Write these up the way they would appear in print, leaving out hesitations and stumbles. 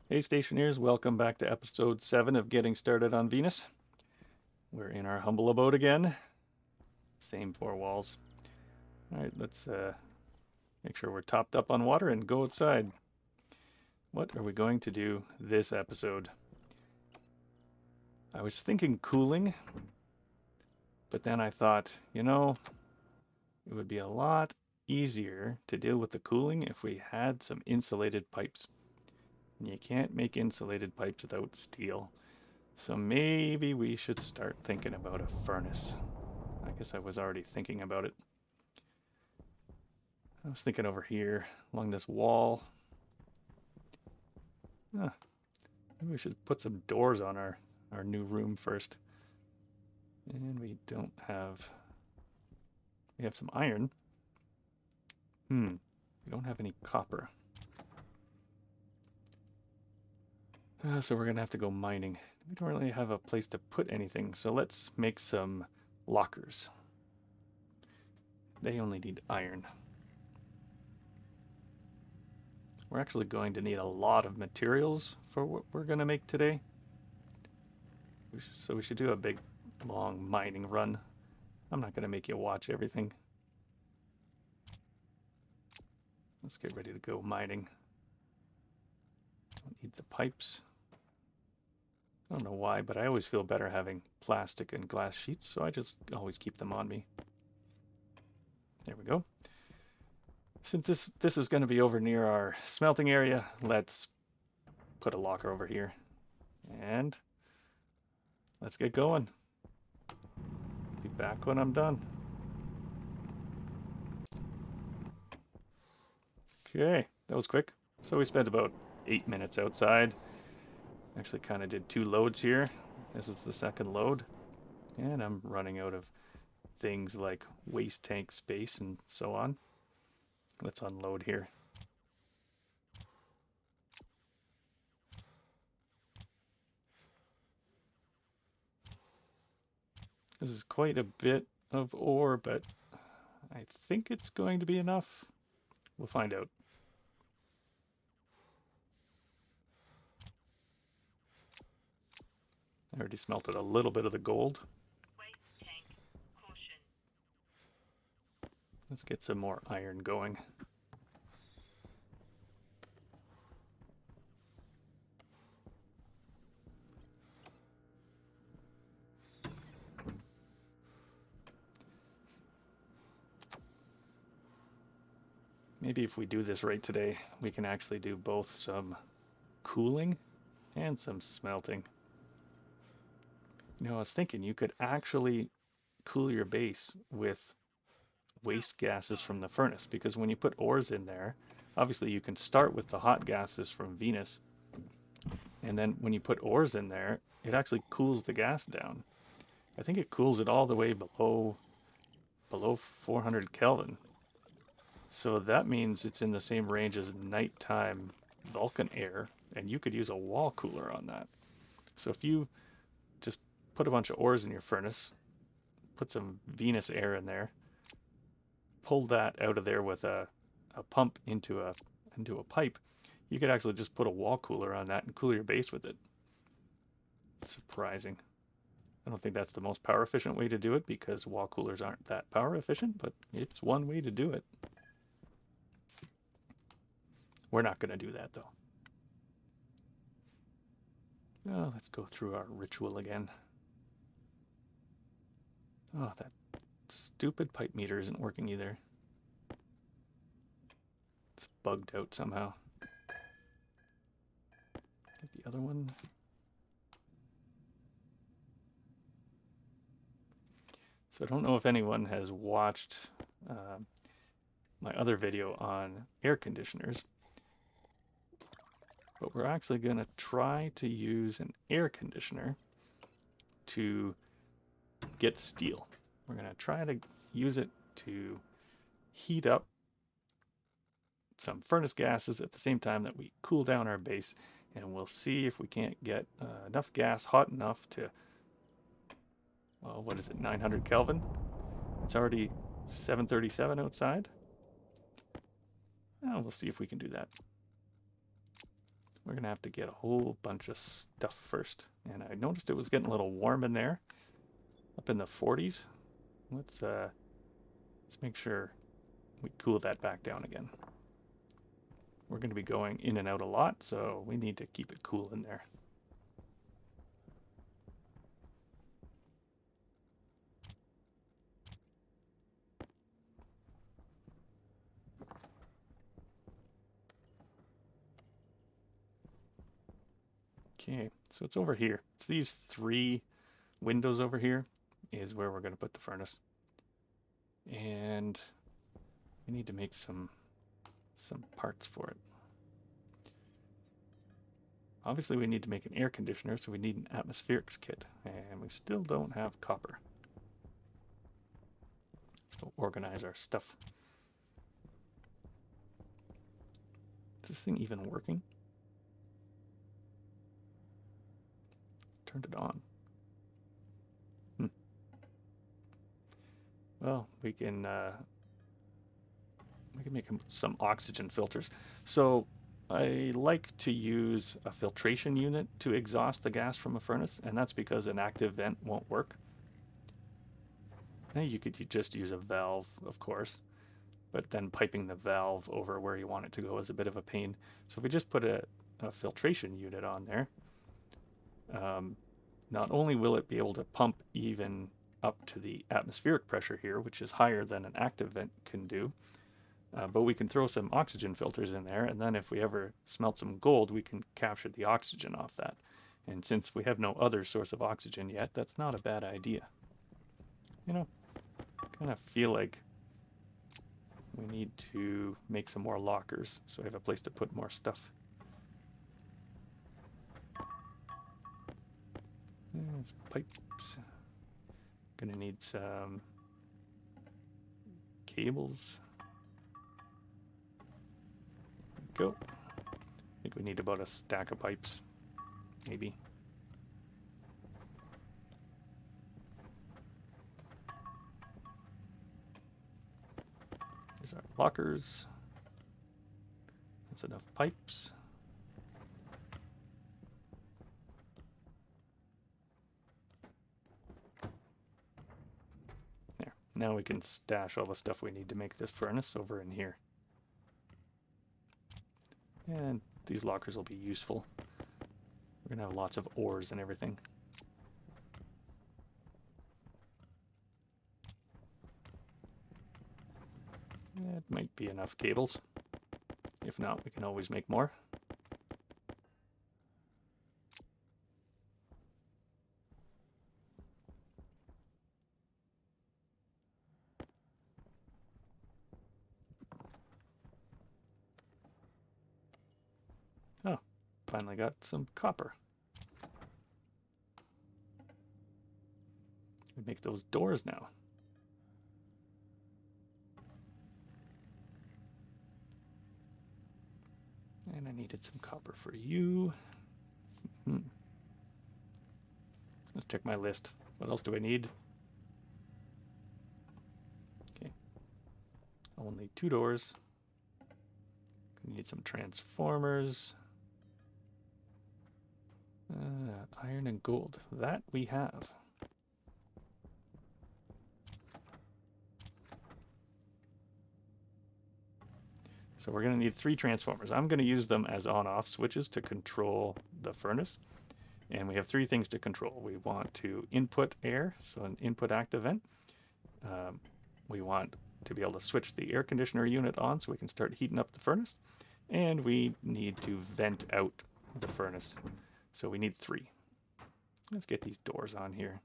Hey Stationeers, welcome back to episode 7 of Getting Started on Venus. We're in our humble abode again. Same four walls. Alright, let's make sure we're topped up on water and go outside. What are we going to do this episode? I was thinking cooling, but then I thought, it would be a lot easier to deal with the cooling if we had some insulated pipes. And you can't make insulated pipes without steel. So maybe we should start thinking about a furnace. I guess I was already thinking about it. I was thinking over here along this wall. Maybe we should put some doors on our new room first. And we don't have... We have some iron. We don't have any copper. So we're going to have to go mining. We don't really have a place to put anything, so let's make some lockers. They only need iron. We're actually going to need a lot of materials for what we're going to make today. So we should do a big, long mining run. I'm not going to make you watch everything. Let's get ready to go mining. Don't need the pipes. I don't know why, but I always feel better having plastic and glass sheets, so I just always keep them on me. There we go. Since this is going to be over near our smelting area, let's put a locker over here. And let's get going. Be back when I'm done. Okay, that was quick. So we spent about 8 minutes outside. Actually kind of did 2 loads here. This is the second load. And I'm running out of things like waste tank space and so on. Let's unload here. This is quite a bit of ore, but I think it's going to be enough. We'll find out. I already smelted a little bit of the gold. Let's get some more iron going. Maybe if we do this right today, we can actually do both some cooling and some smelting. I was thinking you could actually cool your base with waste gases from the furnace, because when you put ores in there, obviously you can start with the hot gases from Venus, and then when you put ores in there, it actually cools the gas down. I think it cools it all the way below 400 Kelvin. So that means it's in the same range as nighttime Vulcan air, and you could use a wall cooler on that. So if you just put a bunch of ores in your furnace, put some Venus air in there, pull that out of there with a pump into a pipe, you could actually just put a wall cooler on that and cool your base with it. It's surprising. I don't think that's the most power efficient way to do it, because wall coolers aren't that power efficient, but it's one way to do it. We're not going to do that though. Oh, let's go through our ritual again. Oh, that stupid pipe meter isn't working either. It's bugged out somehow. Get the other one. So I don't know if anyone has watched my other video on air conditioners, but we're actually going to try to use an air conditioner to get steel. We're going to try to use it to heat up some furnace gases at the same time that we cool down our base, and we'll see if we can't get enough gas hot enough to, well, what is it, 900 Kelvin? It's already 737 outside. We'll see if we can do that. we're going to have to get a whole bunch of stuff first. And I noticed it was getting a little warm in there, up in the 40s. Let's make sure we cool that back down again. We're going to be going in and out a lot, so we need to keep it cool in there. Okay, so it's over here. It's these 3 windows over here is where we're going to put the furnace. And we need to make some parts for it. Obviously we need to make an air conditioner, so we need an atmospherics kit, and we still don't have copper. Let's go organize our stuff. Is this thing even working? Turned it on. Well, we can make some oxygen filters. So I like to use a filtration unit to exhaust the gas from a furnace, and that's because an active vent won't work. Now you could just use a valve, of course, but then piping the valve over where you want it to go is a bit of a pain. So if we just put a filtration unit on there, not only will it be able to pump even up to the atmospheric pressure here, which is higher than an active vent can do, but we can throw some oxygen filters in there, and then if we ever smelt some gold, we can capture the oxygen off that. And since we have no other source of oxygen yet, that's not a bad idea. You know, I kind of feel like we need to make some more lockers so I have a place to put more stuff. There's pipes. Gonna need some cables. Go. I think we need about a stack of pipes, maybe. There's our lockers. That's enough pipes. There. Now we can stash all the stuff we need to make this furnace over in here. And these lockers will be useful. We're going to have lots of ores and everything. It might be enough cables. If not, we can always make more. Oh, finally got some copper. We make those doors now. And I needed some copper for you. Let's check my list. What else do I need? Okay. Only 2 doors. We need some transformers. Iron and gold. That we have. So we're going to need 3 transformers. I'm going to use them as on-off switches to control the furnace. And we have 3 things to control. We want to input air, so an input active vent. We want to be able to switch the air conditioner unit on so we can start heating up the furnace. And we need to vent out the furnace. So we need 3. Let's get these doors on here.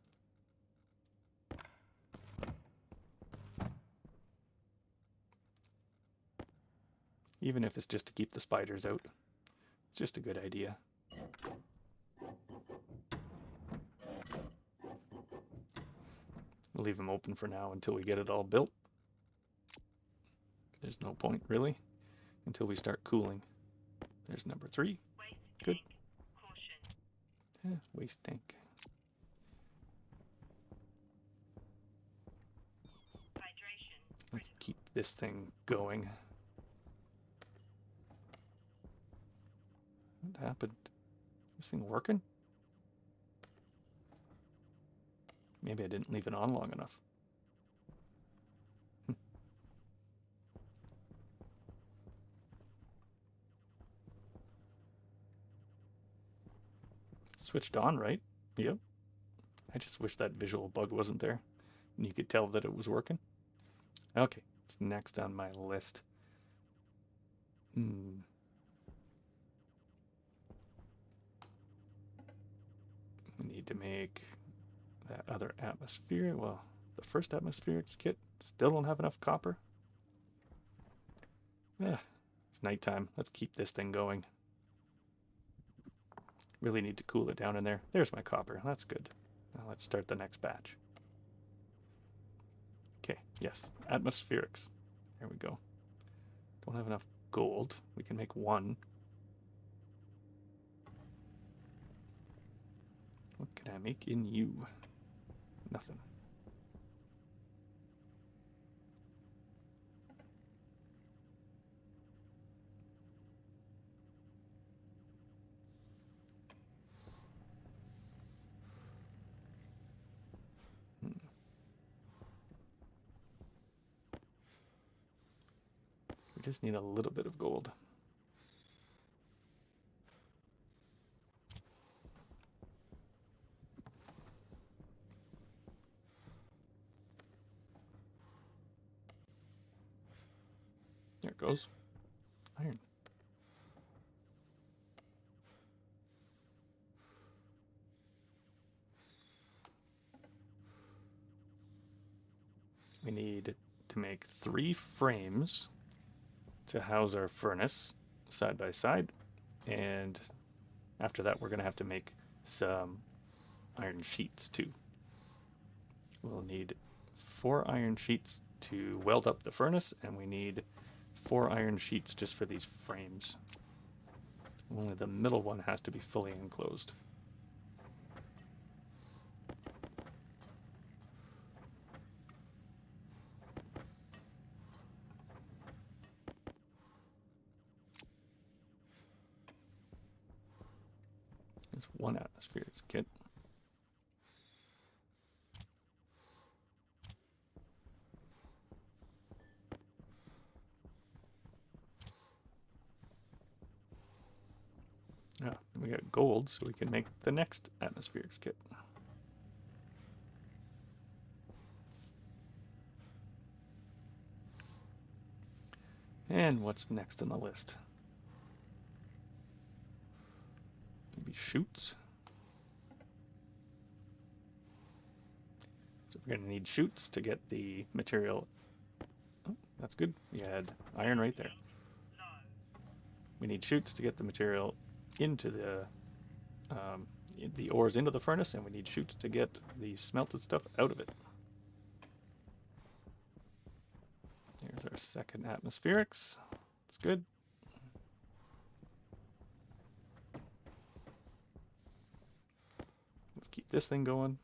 Even if it's just to keep the spiders out. It's just a good idea. We'll leave them open for now until we get it all built. There's no point, really, until we start cooling. There's number 3. Good. Yeah, waste tank. Let's keep this thing going. What happened? Is this thing working? Maybe I didn't leave it on long enough. Switched on, right? Yep. I just wish that visual bug wasn't there. And you could tell that it was working. Okay, it's next on my list. We need to make that other atmosphere. Well, the first atmospherics kit still don't have enough copper. It's nighttime. Let's keep this thing going. Really need to cool it down in there. There's my copper. That's good. Now let's start the next batch. Okay, yes, atmospherics. There we go. Don't have enough gold. We can make one. What can I make in you? Nothing. We just need a little bit of gold. There it goes. Iron. We need to make 3 frames to house our furnace side by side, and after that we're going to have to make some iron sheets too. We'll need 4 iron sheets to weld up the furnace, and we need 4 iron sheets just for these frames. Only the middle one has to be fully enclosed. There's 1 atmospherics kit. Ah, we got gold, so we can make the next atmospherics kit. And what's next on the list? Maybe chutes. So we're going to need chutes to get the material. Oh, that's good. We had iron right there. We need chutes to get the material into the ores into the furnace, and we need chutes to get the smelted stuff out of it. There's our second atmospherics. That's good. Let's keep this thing going.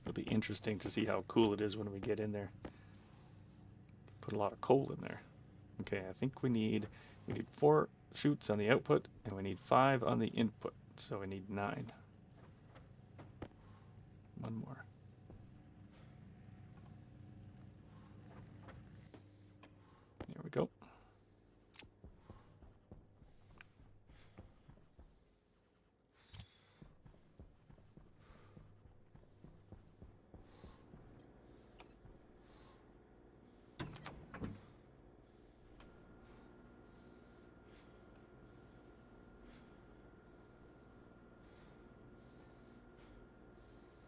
It'll be interesting to see how cool it is when we get in there. Put a lot of coal in there. Okay, I think we need 4 chutes on the output, and we need 5 on the input, so we need 9. One more. There we go.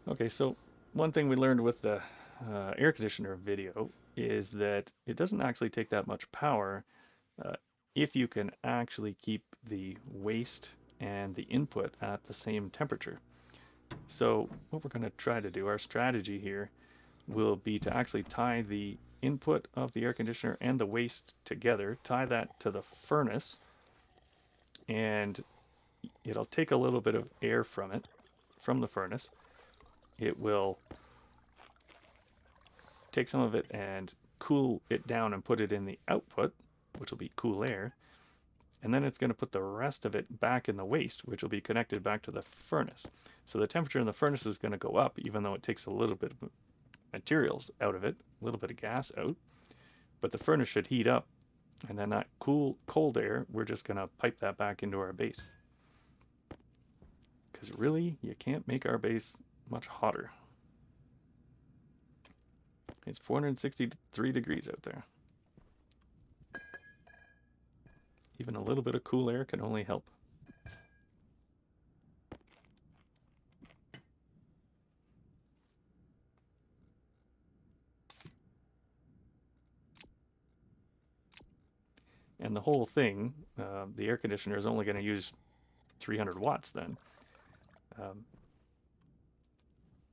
Okay, so one thing we learned with the air conditioner video is that it doesn't actually take that much power if you can actually keep the waste and the input at the same temperature. So what we're going to try to do, our strategy here, will be to actually tie the input of the air conditioner and the waste together, tie that to the furnace, and it'll take a little bit of air from it, from the furnace. It will take some of it and cool it down and put it in the output, which will be cool air. And then it's going to put the rest of it back in the waste, which will be connected back to the furnace. So the temperature in the furnace is going to go up, even though it takes a little bit of materials out of it, a little bit of gas out. But the furnace should heat up, and then that cold air, we're just going to pipe that back into our base. Because really, you can't make our base much hotter. It's 463 degrees out there. Even a little bit of cool air can only help. And the whole thing, the air conditioner is only going to use 300 watts then.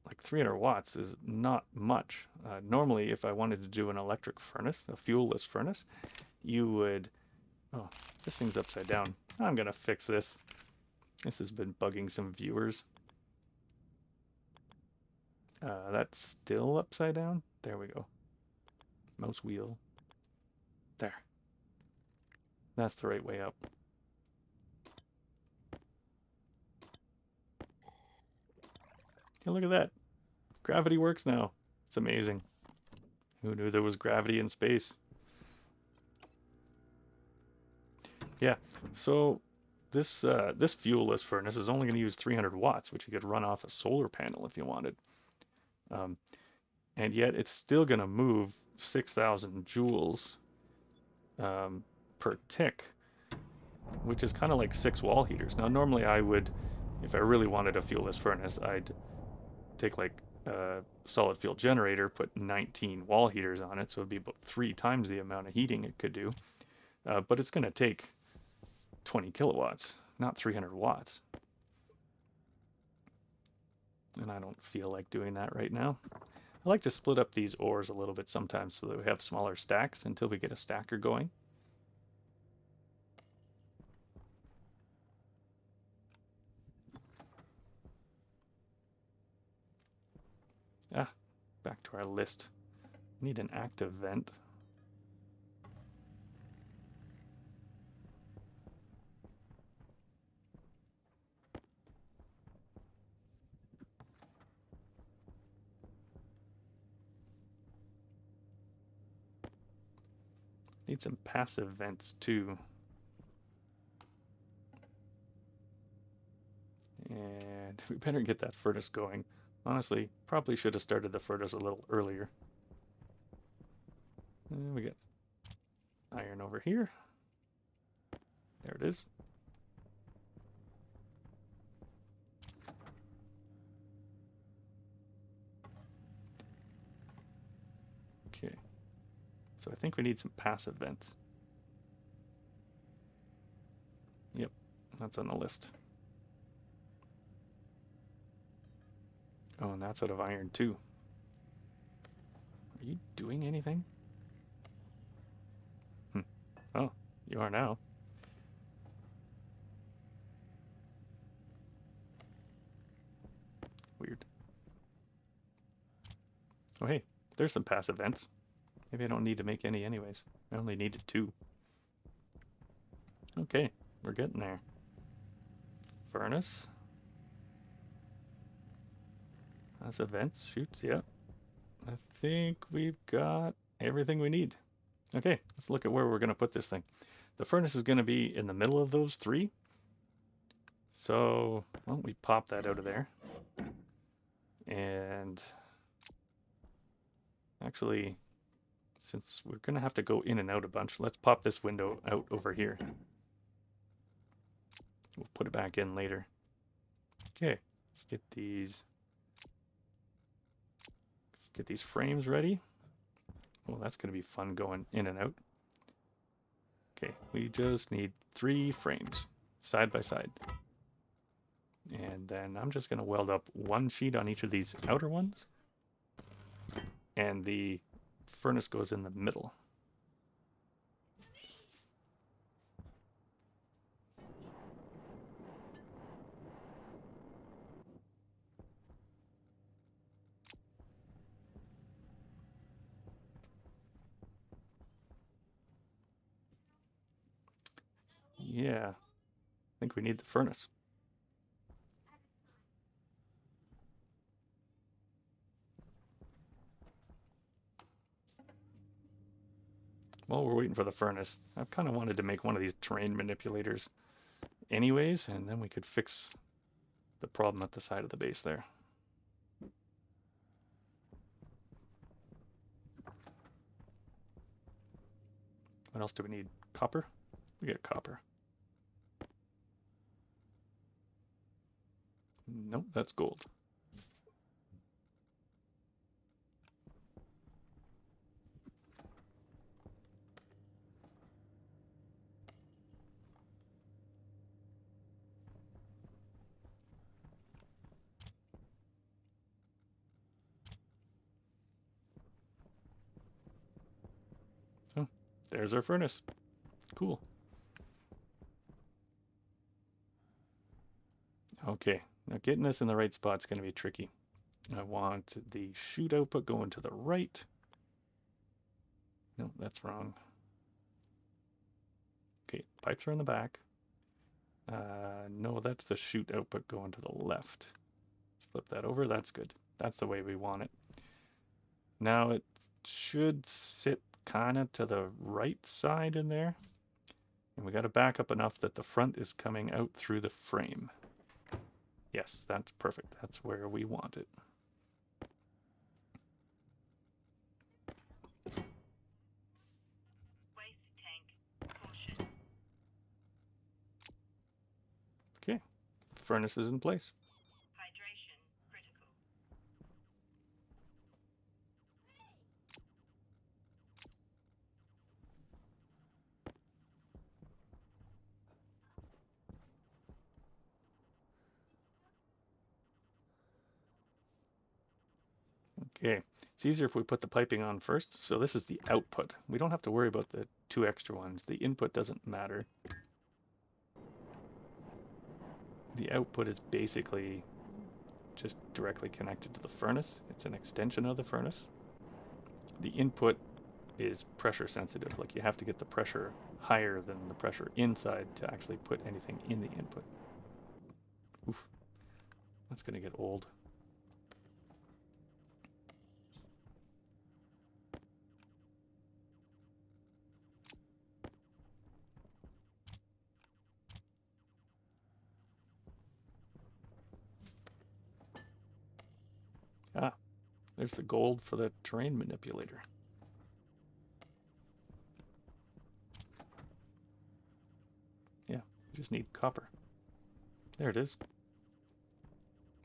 Like 300 watts is not much. Normally, if I wanted to do an electric furnace, a fuel-less furnace, you would... Oh, this thing's upside down. I'm going to fix this. This has been bugging some viewers. That's still upside down. There we go. Mouse wheel. There. That's the right way up. Hey, look at that. Gravity works now. It's amazing. Who knew there was gravity in space? Yeah, so this fuel-less furnace is only going to use 300 watts, which you could run off a solar panel if you wanted. And yet it's still going to move 6,000 joules per tick, which is kind of like 6 wall heaters. Now, normally I would, if I really wanted a fuel-less furnace, I'd take like a solid fuel generator, put 19 wall heaters on it, so it'd be about 3 times the amount of heating it could do. But it's going to take 20 kilowatts, not 300 watts. And I don't feel like doing that right now. I like to split up these ores a little bit sometimes so that we have smaller stacks until we get a stacker going. Back to our list. Need an active vent. Need some passive vents too. And we better get that furnace going. Honestly, probably should have started the furnace a little earlier. And we get iron over here. There it is. Okay. So I think we need some passive vents. Yep, that's on the list. Oh, and that's out of iron too. Are you doing anything? Oh, you are now. Weird. Oh, hey, there's some passive vents. Maybe I don't need to make any anyways. I only needed 2. Okay, we're getting there. Furnace. Passive vents, shoots, yeah. I think we've got everything we need. Okay, let's look at where we're going to put this thing. The furnace is going to be in the middle of those 3. So, well, we pop that out of there. And actually, since we're going to have to go in and out a bunch, let's pop this window out over here. We'll put it back in later. Okay, let's get these frames ready. Well, that's going to be fun going in and out. Okay, we just need 3 frames side by side. And then I'm just going to weld up 1 sheet on each of these outer ones. And the furnace goes in the middle. Yeah, I think we need the furnace. While we're waiting for the furnace, I've kind of wanted to make one of these terrain manipulators anyways, and then we could fix the problem at the side of the base there. What else do we need? Copper? We get copper. Nope, that's gold. Oh, there's our furnace. Cool. Okay, now getting this in the right spot is going to be tricky. I want the chute output going to the right. No, that's wrong. Okay, pipes are in the back. No, that's the chute output going to the left. Let's flip that over. That's good. That's the way we want it. Now it should sit kind of to the right side in there. And we got to back up enough that the front is coming out through the frame. Yes, that's perfect. That's where we want it. Okay, furnace is in place. Hydration critical. Okay, it's easier if we put the piping on first. So this is the output. We don't have to worry about the two extra ones. The input doesn't matter. The output is basically just directly connected to the furnace. It's an extension of the furnace. The input is pressure sensitive. Like you have to get the pressure higher than the pressure inside to actually put anything in the input. Oof, that's gonna get old. Ah, there's the gold for the terrain manipulator. Yeah, we just need copper. There it is.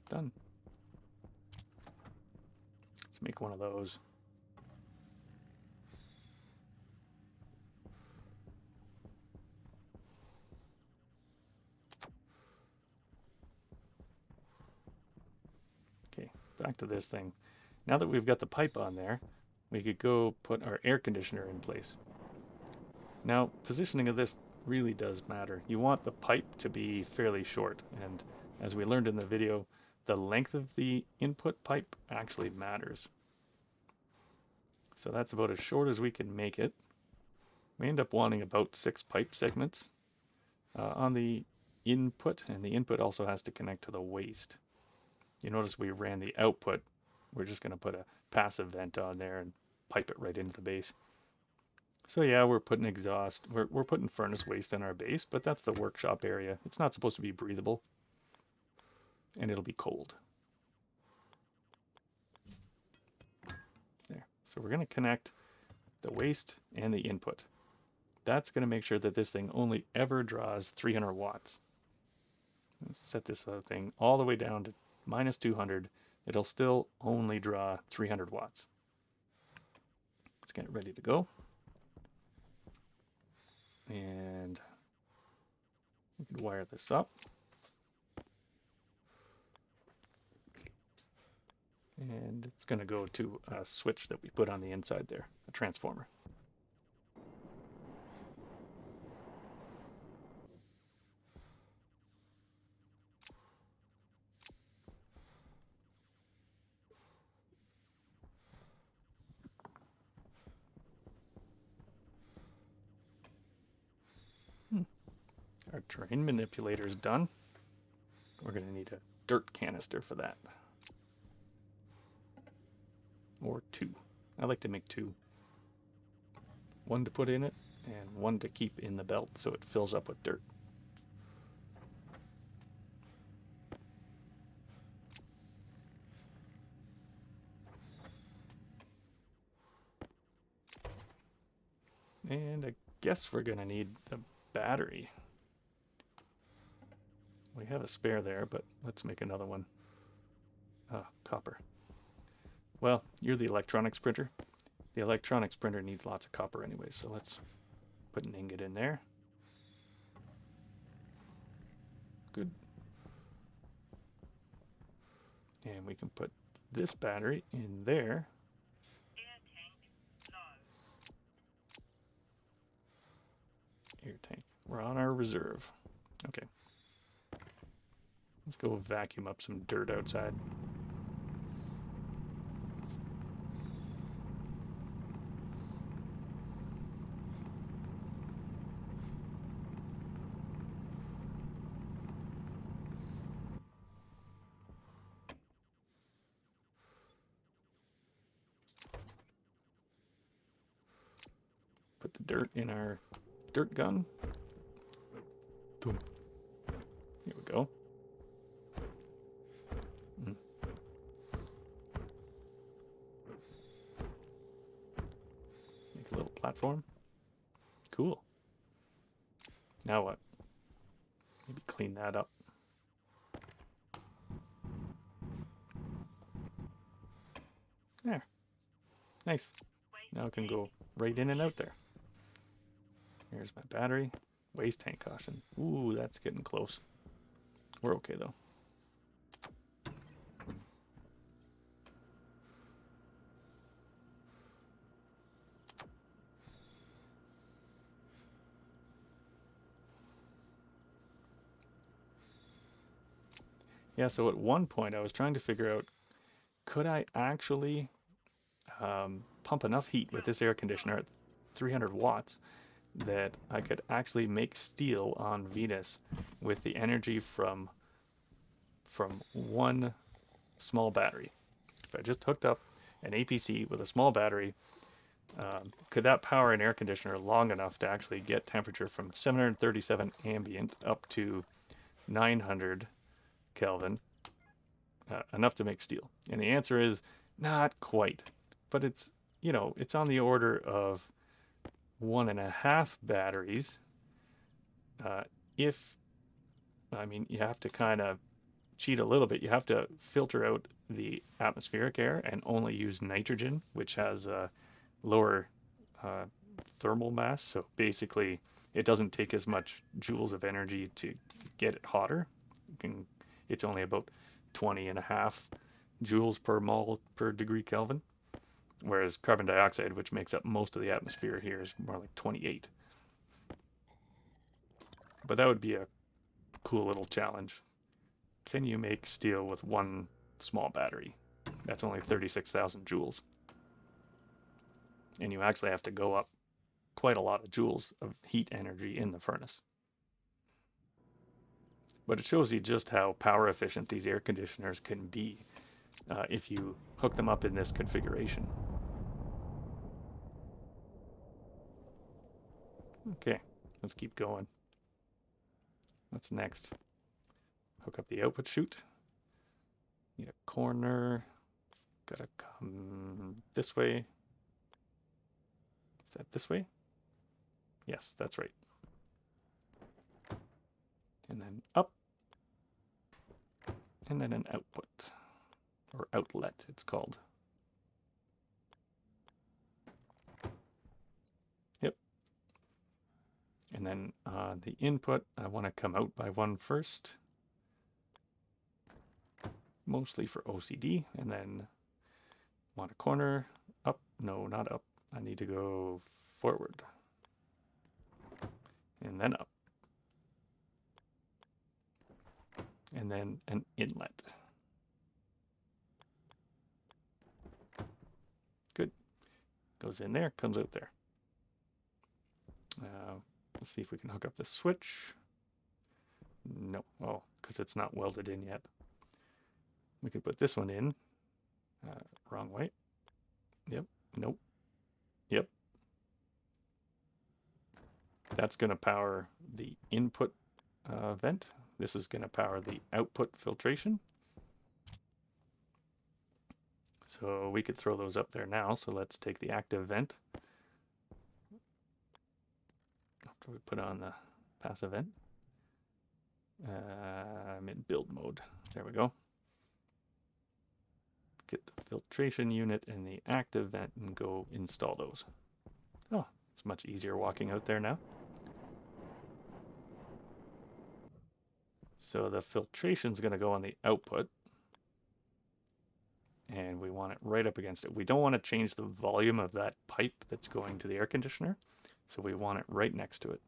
Done. Let's make one of those. Okay, back to this thing. Now that we've got the pipe on there, we could go put our air conditioner in place. Now, positioning of this really does matter. You want the pipe to be fairly short, and as we learned in the video, the length of the input pipe actually matters. So that's about as short as we can make it. We end up wanting about 6 pipe segments on the input, and the input also has to connect to the waste. You notice we ran the output. We're just going to put a passive vent on there and pipe it right into the base. So yeah, we're putting exhaust, we're putting furnace waste in our base, but that's the workshop area. It's not supposed to be breathable, and it'll be cold. There. So we're going to connect the waste and the input. That's going to make sure that this thing only ever draws 300 watts. Let's set this thing all the way down to minus 200. It'll still only draw 300 watts. Let's get it ready to go. And we can wire this up. And it's going to go to a switch that we put on the inside there, a transformer. Our terrain manipulator is done. We're going to need a dirt canister for that. Or two. I like to make two. One to put in it, and one to keep in the belt so it fills up with dirt. And I guess we're going to need a battery. We have a spare there, but let's make another one. Copper. Well, you're the electronics printer. The electronics printer needs lots of copper anyway, so let's put an ingot in there. Good. And we can put this battery in there. Air tank low. Air tank. We're on our reserve. Okay. Let's go vacuum up some dirt outside. Put the dirt in our dirt gun. Boom. Here we go. Make a little platform. Cool. Now what? Maybe clean that up. There. Nice. Now it can go right in and out there. Here's my battery. Waste tank caution. Ooh, that's getting close. We're okay though. Yeah, so at one point I was trying to figure out, could I actually pump enough heat with this air conditioner at 300 watts that I could actually make steel on Venus with the energy from one small battery. If I just hooked up an APC with a small battery, could that power an air conditioner long enough to actually get temperature from 737 ambient up to 900 Kelvin, enough to make steel? And the answer is not quite, but it's, you know, it's on the order of 1.5 batteries. If, I mean, you have to kind of cheat a little bit. You have to filter out the atmospheric air and only use nitrogen, which has a lower thermal mass. So basically, it doesn't take as much joules of energy to get it hotter. It's only about 20.5 joules per mole per degree Kelvin. Whereas carbon dioxide, which makes up most of the atmosphere here, is more like 28. But that would be a cool little challenge. Can you make steel with one small battery? That's only 36,000 joules. And you actually have to go up quite a lot of joules of heat energy in the furnace. But it shows you just how power efficient these air conditioners can be if you hook them up in this configuration. Okay, let's keep going. What's next? Hook up the output chute. Need a corner. It's gotta come this way. Is that this way? Yes, that's right. And then up. And then an output. Or outlet, it's called. Yep. And then the input, I want to come out by one first. Mostly for OCD. And then want a corner up. No, not up. I need to go forward. And then up. And then an inlet. Good. Goes in there, comes out there. Let's see if we can hook up the switch. No, oh, because it's not welded in yet. We could put this one in. Wrong way. Yep. Nope. Yep. That's going to power the input vent. This is going to power the output filtration. So we could throw those up there now. So let's take the active vent. After we put on the passive vent. I'm in build mode. There we go. Get the filtration unit and the active vent and go install those. Oh, it's much easier walking out there now. So the filtration is going to go on the output. And we want it right up against it. We don't want to change the volume of that pipe that's going to the air conditioner. So we want it right next to it.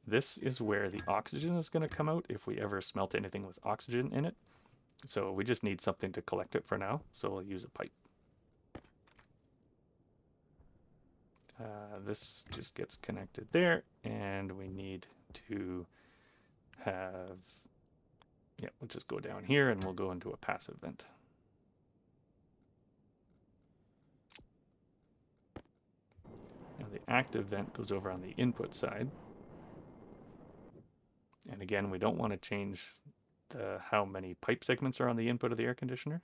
This is where the oxygen is going to come out if we ever smelt anything with oxygen in it. So we just need something to collect it for now. So we'll use a pipe. This just gets connected there, and we need to have, yeah, we'll just go down here and we'll go into a passive vent. Now the active vent goes over on the input side. And again, we don't want to change how many pipe segments are on the input of the air conditioner.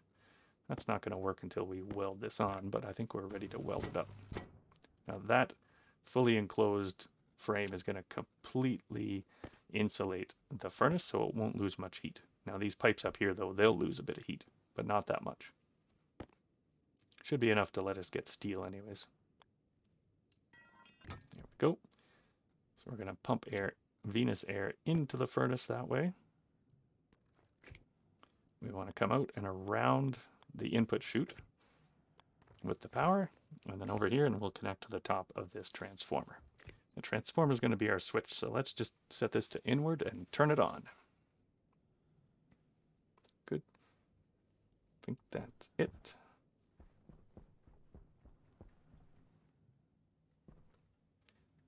That's not going to work until we weld this on, but I think we're ready to weld it up. Now that fully enclosed frame is going to completely insulate the furnace so it won't lose much heat. Now these pipes up here though, they'll lose a bit of heat, but not that much. Should be enough to let us get steel anyways. There we go. So we're going to pump air, Venus air into the furnace that way. We want to come out and around the input chute with the power, and then over here, and we'll connect to the top of this transformer. The transformer is going to be our switch, so let's just set this to inward and turn it on. Good. I think that's it.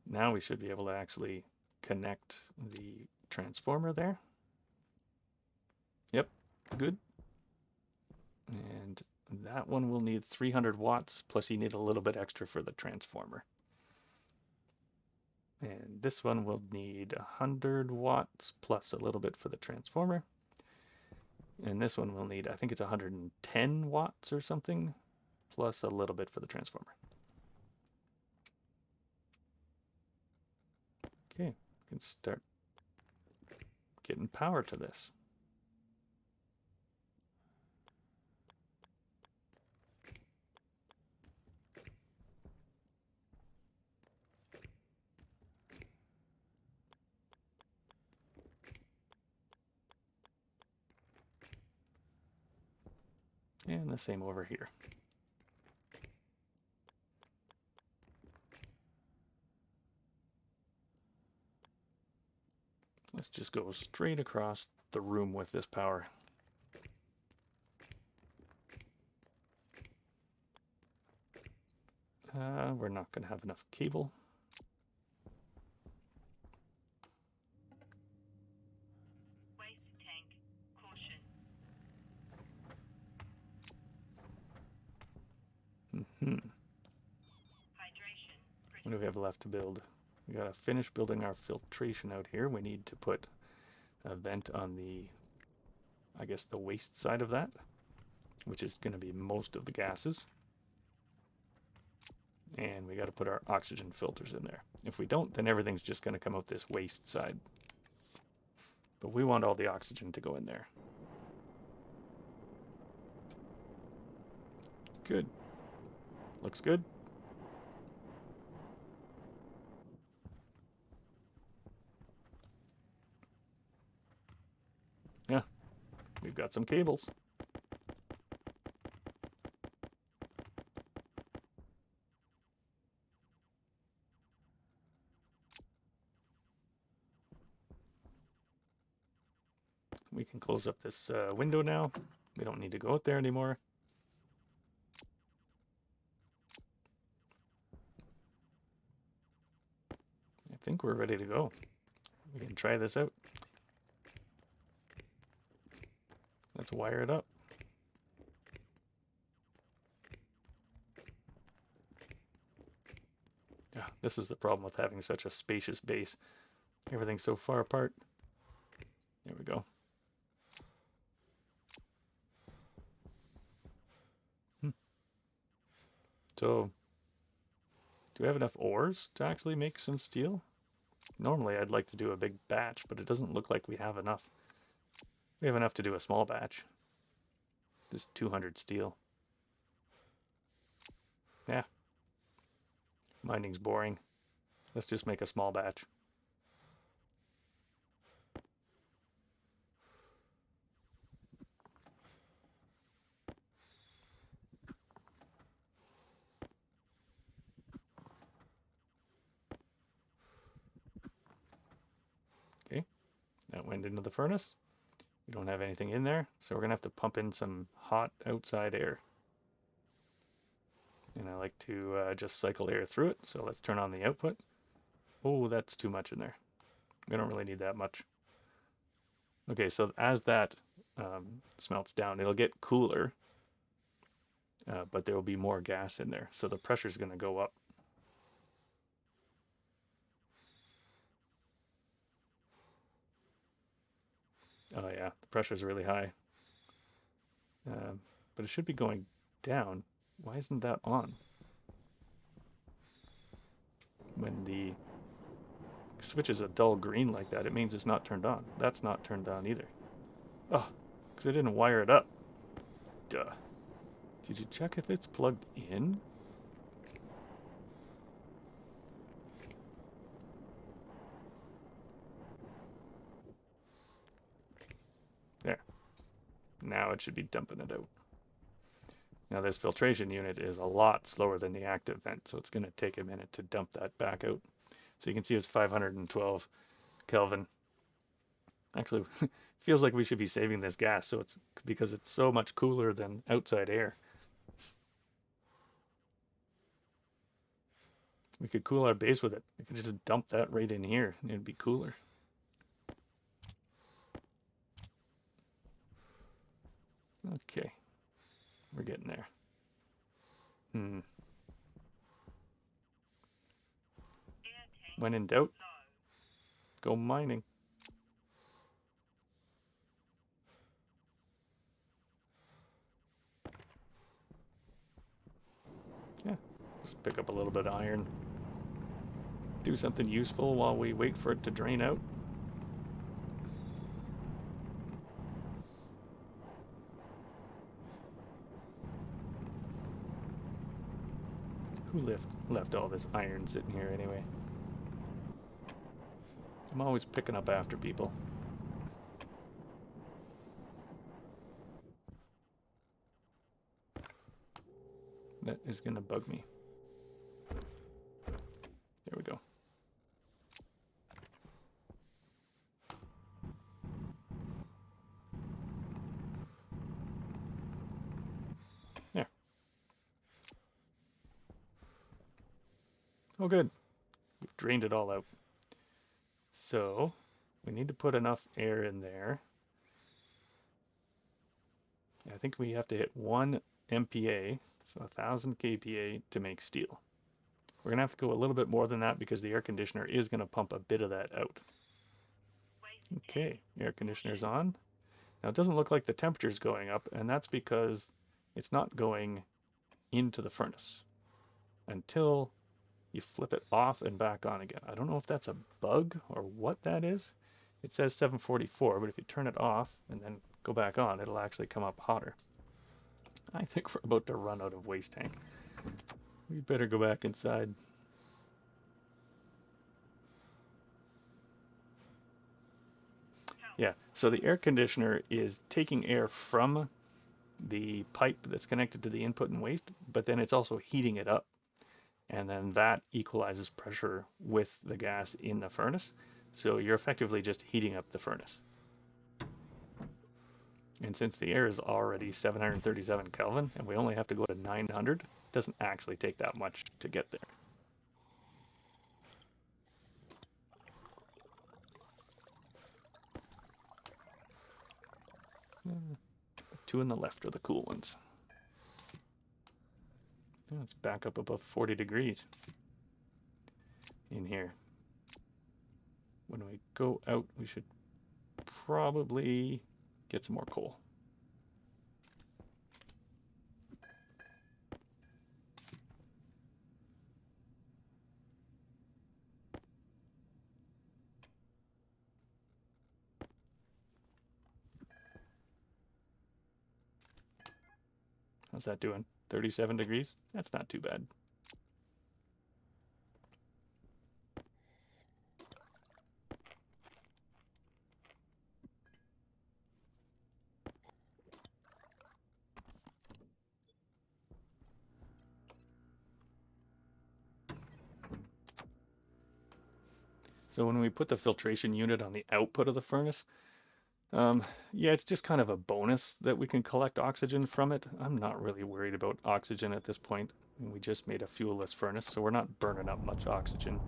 Now we should be able to actually connect the transformer there. Yep, good. And that one will need 300 watts, plus you need a little bit extra for the transformer. And this one will need 100 watts, plus a little bit for the transformer. And this one will need, I think it's 110 watts or something, plus a little bit for the transformer. Okay, we can start getting power to this. And the same over here. Let's just go straight across the room with this power. We're not going to have enough cable. Waste tank. Caution. Hydration. What do we have left to build? We got to finish building our filtration out here. We need to put a vent on the, I guess, the waste side of that, which is going to be most of the gases. And we got to put our oxygen filters in there. If we don't, then everything's just going to come out this waste side. But we want all the oxygen to go in there. Good. Looks good. Yeah, we've got some cables. We can close up this window now. We don't need to go out there anymore. I think we're ready to go. We can try this out. Let's wire it up. Ah, this is the problem with having such a spacious base. Everything's so far apart. There we go. So, do we have enough ores to actually make some steel? Normally I'd like to do a big batch, but it doesn't look like we have enough. We have enough to do a small batch. Just 200 steel. Yeah. Mining's boring. Let's just make a small batch. Okay, that went into the furnace. We don't have anything in there, so we're gonna have to pump in some hot outside air. And I like to just cycle air through it, so let's turn on the output. Oh, that's too much in there. We don't really need that much. Okay, so as that smelts down, it'll get cooler, but there will be more gas in there, so the pressure is going to go up. Oh yeah, the pressure is really high, but it should be going down. Why isn't that on? When the switch is a dull green like that, it means it's not turned on. That's not turned on either. Oh, because I didn't wire it up. Duh. Did you check if it's plugged in? There. Now it should be dumping it out. Now this filtration unit is a lot slower than the active vent, so it's going to take a minute to dump that back out. So you can see it's 512 Kelvin. Actually, feels like we should be saving this gas, so it's because it's so much cooler than outside air. We could cool our base with it. We could just dump that right in here, and it'd be cooler. Okay, we're getting there. When in doubt, go mining. Yeah, just pick up a little bit of iron. Do something useful while we wait for it to drain out. Who left all this iron sitting here anyway? I'm always picking up after people. That is gonna bug me. There we go. There. Oh good. We've drained it all out. So we need to put enough air in there. I think we have to hit 1 MPa, so 1000 kPa to make steel. We're gonna have to go a little bit more than that because the air conditioner is gonna pump a bit of that out. Okay, air conditioner's on. Now it doesn't look like the temperature is going up, and that's because it's not going into the furnace until you flip it off and back on again. I don't know if that's a bug or what that is. It says 744, but if you turn it off and then go back on, it'll actually come up hotter. I think we're about to run out of waste tank. We better go back inside. Yeah, so the air conditioner is taking air from the pipe that's connected to the input and waste, but then it's also heating it up. And then that equalizes pressure with the gas in the furnace. So you're effectively just heating up the furnace. And since the air is already 737 Kelvin and we only have to go to 900, it doesn't actually take that much to get there. Two on the left are the cool ones. It's back up above 40 degrees in here. When we go out, we should probably get some more coal. How's that doing? 37 degrees? That's not too bad. So when we put the filtration unit on the output of the furnace, yeah, it's just kind of a bonus that we can collect oxygen from it. I'm not really worried about oxygen at this point. We just made a fuel-less furnace, so we're not burning up much oxygen.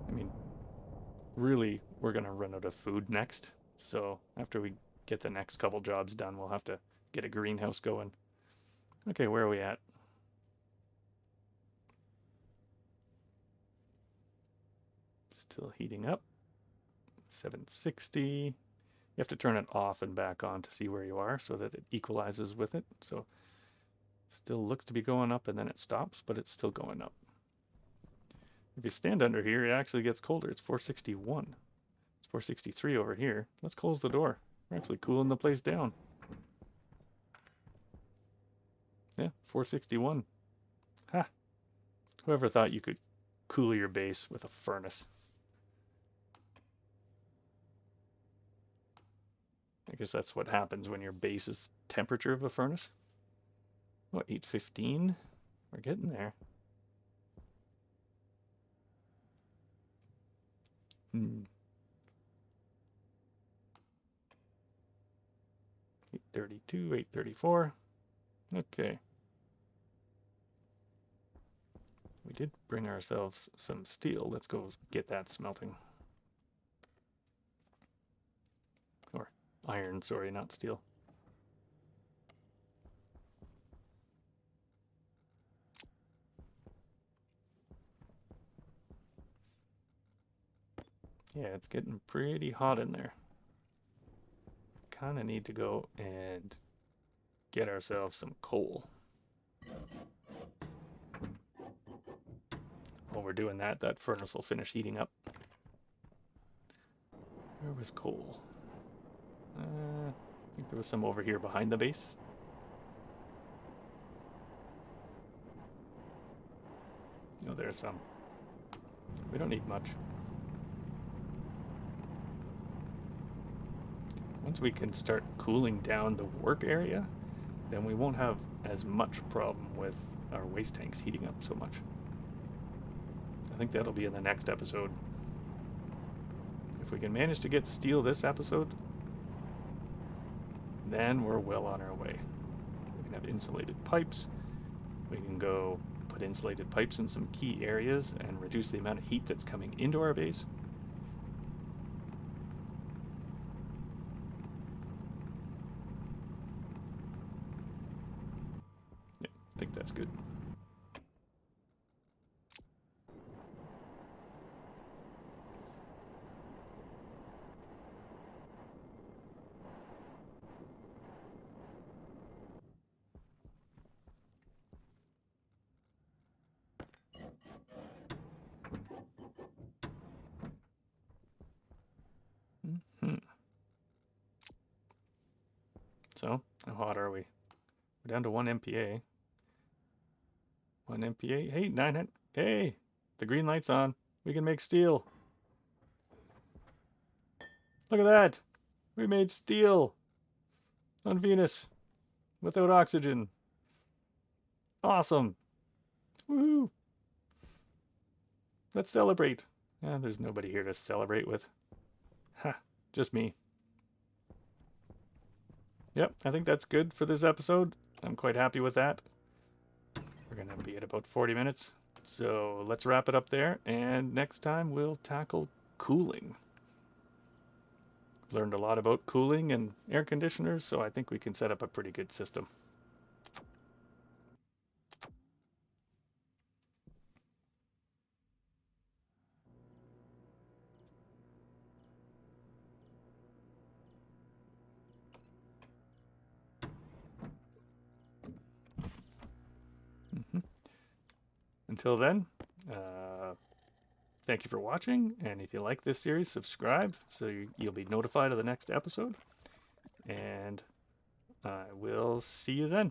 I mean, really, we're going to run out of food next. So after we get the next couple jobs done, we'll have to get a greenhouse going. Okay, where are we at? Still heating up. 760. You have to turn it off and back on to see where you are so that it equalizes with it. So still looks to be going up and then it stops, but it's still going up. If you stand under here, it actually gets colder. It's 461. It's 463 over here. Let's close the door. We're actually cooling the place down. Yeah, 461. Ha! Whoever thought you could cool your base with a furnace? I guess that's what happens when your base is the temperature of a furnace. What, 815? We're getting there. 832, 834. Okay. We did bring ourselves some steel. Let's go get that smelting. Or iron, sorry, not steel. Yeah, it's getting pretty hot in there. Kind of need to go and get ourselves some coal. While we're doing that, that furnace will finish heating up. Where was coal? I think there was some over here behind the base. Oh, there's some. We don't need much. Once we can start cooling down the work area, then we won't have as much problem with our waste tanks heating up so much. I think that'll be in the next episode. If we can manage to get steel this episode, then we're well on our way. We can have insulated pipes. We can go put insulated pipes in some key areas and reduce the amount of heat that's coming into our base. Yeah, I think that's good. So, how hot are we? We're down to 1 MPa. 1 MPa. Hey, 900. Hey, the green light's on. We can make steel. Look at that. We made steel on Venus without oxygen. Awesome. Woohoo. Let's celebrate. There's nobody here to celebrate with. Ha, just me. Yep, I think that's good for this episode. I'm quite happy with that. We're going to be at about 40 minutes. So let's wrap it up there. And next time we'll tackle cooling. learned a lot about cooling and air conditioners, so I think we can set up a pretty good system. Mm-hmm. Until then, thank you for watching, and if you like this series, subscribe so you'll be notified of the next episode, and I will see you then.